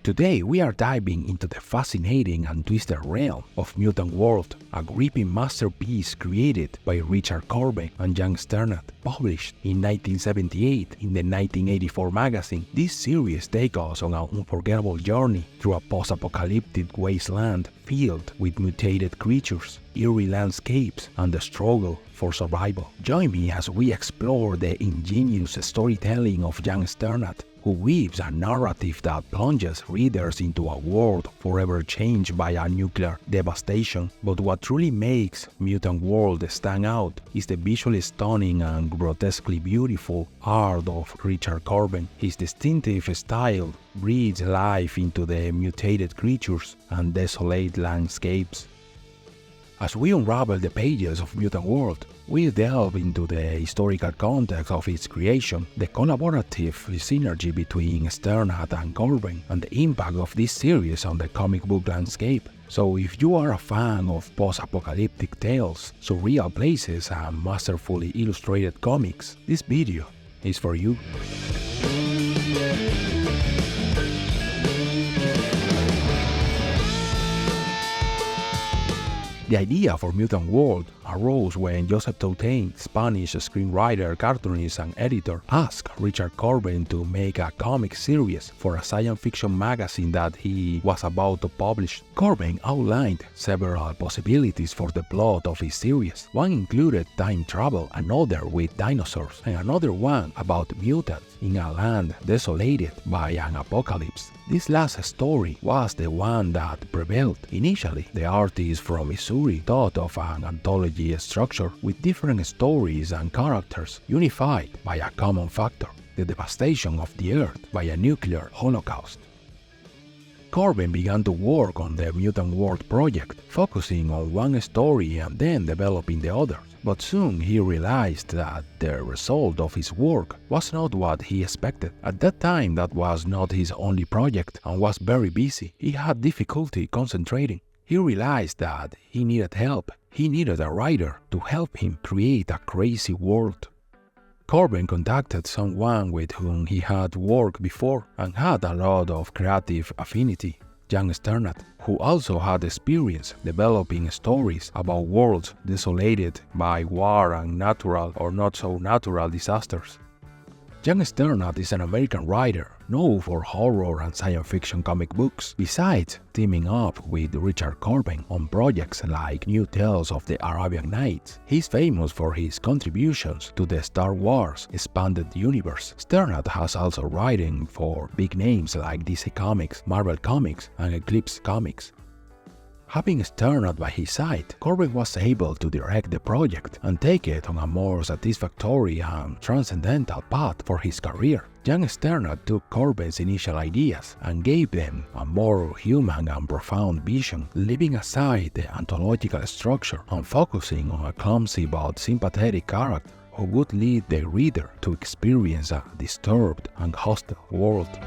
Today we are diving into the fascinating and twisted realm of Mutant World, a gripping masterpiece created by Richard Corben and Jan Strnad. Published in 1978 in the 1984 magazine, this series takes us on an unforgettable journey through a post-apocalyptic wasteland filled with mutated creatures, eerie landscapes, and the struggle for survival. Join me as we explore the ingenious storytelling of Jan Strnad, who weaves a narrative that plunges readers into a world forever changed by a nuclear devastation. But what truly makes Mutant World stand out is the visually stunning and grotesquely beautiful art of Richard Corben. His distinctive style breathes life into the mutated creatures and desolate landscapes. As we unravel the pages of Mutant World, we delve into the historical context of its creation, the collaborative synergy between Strnad and Corben, and the impact of this series on the comic book landscape. So if you are a fan of post-apocalyptic tales, surreal places, and masterfully illustrated comics, this video is for you. The idea for Mutant World arose when Joseph Tautain, Spanish screenwriter, cartoonist, and editor, asked Richard Corben to make a comic series for a science fiction magazine that he was about to publish. Corben outlined several possibilities for the plot of his series. One included time travel, another with dinosaurs, and another one about mutants in a land desolated by an apocalypse. This last story was the one that prevailed. Initially, the artist from Missouri thought of an anthology structure with different stories and characters unified by a common factor: the devastation of the Earth by a nuclear holocaust. Corben began to work on the Mutant World project, focusing on one story and then developing the others. But soon he realized that the result of his work was not what he expected. At that time, that was not his only project and was very busy. He had difficulty concentrating. He realized that he needed help. He needed a writer to help him create a crazy world. Corben contacted someone with whom he had worked before and had a lot of creative affinity, Jan Strnad, who also had experience developing stories about worlds desolated by war and natural or not so natural disasters. Jan Strnad is an American writer known for horror and science fiction comic books, besides teaming up with Richard Corben on projects like New Tales of the Arabian Nights. He's famous for his contributions to the Star Wars expanded universe. Strnad has also written for big names like DC Comics, Marvel Comics, and Eclipse Comics. Having Strnad by his side, Corben was able to direct the project and take it on a more satisfactory and transcendental path for his career. Jan Strnad took Corben's initial ideas and gave them a more human and profound vision, leaving aside the anthological structure and focusing on a clumsy but sympathetic character who would lead the reader to experience a disturbed and hostile world.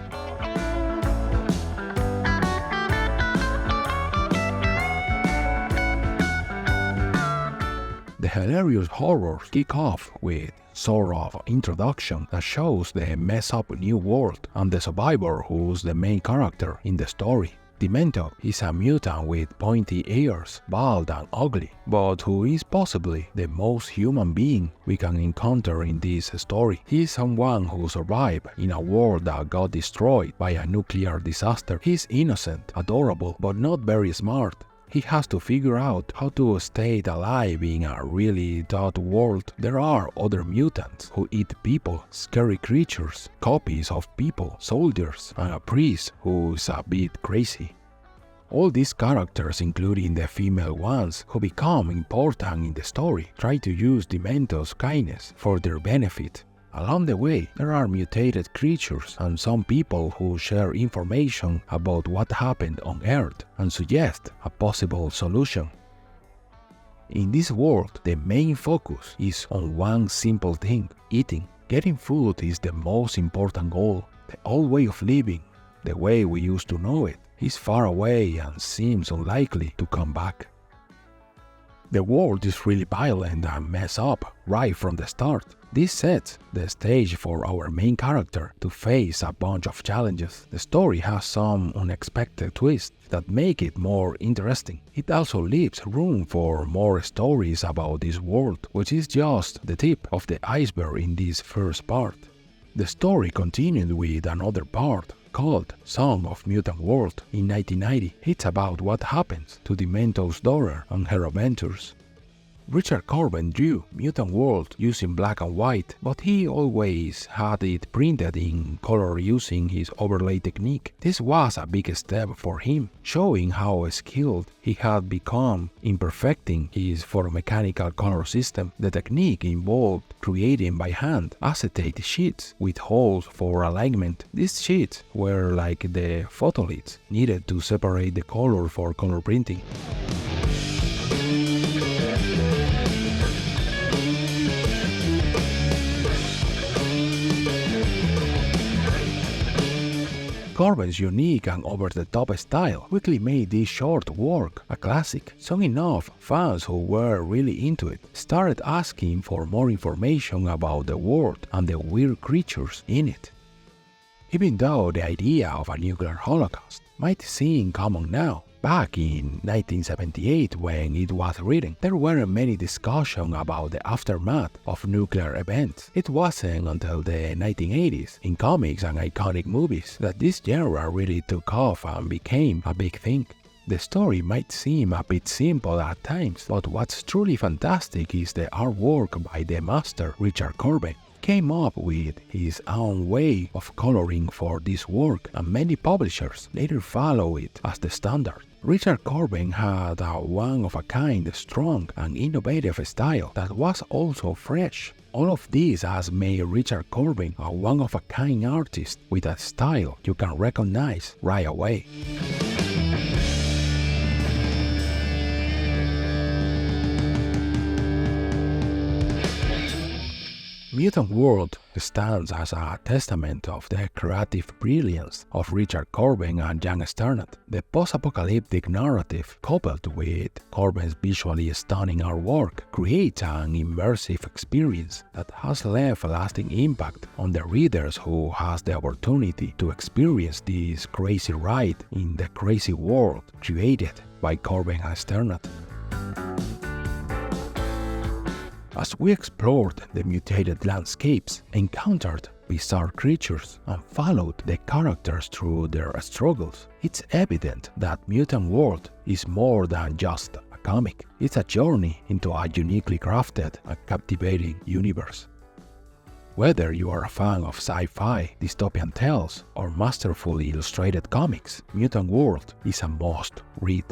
The hilarious horrors kick off with sort of introduction that shows the messed up new world and the survivor who's the main character in the story. Demento is a mutant with pointy ears, bald and ugly, but who is possibly the most human being we can encounter in this story. He is someone who survived in a world that got destroyed by a nuclear disaster. He's innocent, adorable, but not very smart. He has to figure out how to stay alive in a really tough world. There are other mutants who eat people, scary creatures, copies of people, soldiers, and a priest who's a bit crazy. All these characters, including the female ones who become important in the story, try to use Demento's kindness for their benefit. Along the way, there are mutated creatures and some people who share information about what happened on Earth and suggest a possible solution. In this world, the main focus is on one simple thing: eating. Getting food is the most important goal. The old way of living, the way we used to know it, is far away and seems unlikely to come back. The world is really violent and messed up right from the start. This sets the stage for our main character to face a bunch of challenges. The story has some unexpected twists that make it more interesting. It also leaves room for more stories about this world, which is just the tip of the iceberg in this first part. The story continued with another part called Song of Mutant World in 1990. It's about what happens to the Mentor's daughter and her adventures. Richard Corben drew Mutant World using black and white, but he always had it printed in color using his overlay technique. This was a big step for him, showing how skilled he had become in perfecting his photomechanical color system. The technique involved creating by hand acetate sheets with holes for alignment. These sheets were like the photoliths needed to separate the color for color printing. Corben's unique and over-the-top style quickly made this short work a classic. Soon enough, fans who were really into it started asking for more information about the world and the weird creatures in it. Even though the idea of a nuclear holocaust might seem common now, back in 1978 when it was written, there weren't many discussions about the aftermath of nuclear events. It wasn't until the 1980s, in comics and iconic movies, that this genre really took off and became a big thing. The story might seem a bit simple at times, but what's truly fantastic is the artwork by the master Richard Corben. Came up with his own way of coloring for this work, and many publishers later follow it as the standard. Richard Corben had a one-of-a-kind, strong and innovative style that was also fresh. All of this has made Richard Corben a one-of-a-kind artist with a style you can recognize right away. Mutant World stands as a testament of the creative brilliance of Richard Corben and Jan Strnad. The post-apocalyptic narrative, coupled with Corben's visually stunning artwork, creates an immersive experience that has left a lasting impact on the readers who has the opportunity to experience this crazy ride in the crazy world created by Corben and Strnad. As we explored the mutated landscapes, encountered bizarre creatures, and followed the characters through their struggles, it's evident that Mutant World is more than just a comic. It's a journey into a uniquely crafted and captivating universe. Whether you are a fan of sci-fi, dystopian tales, or masterfully illustrated comics, Mutant World is a must read.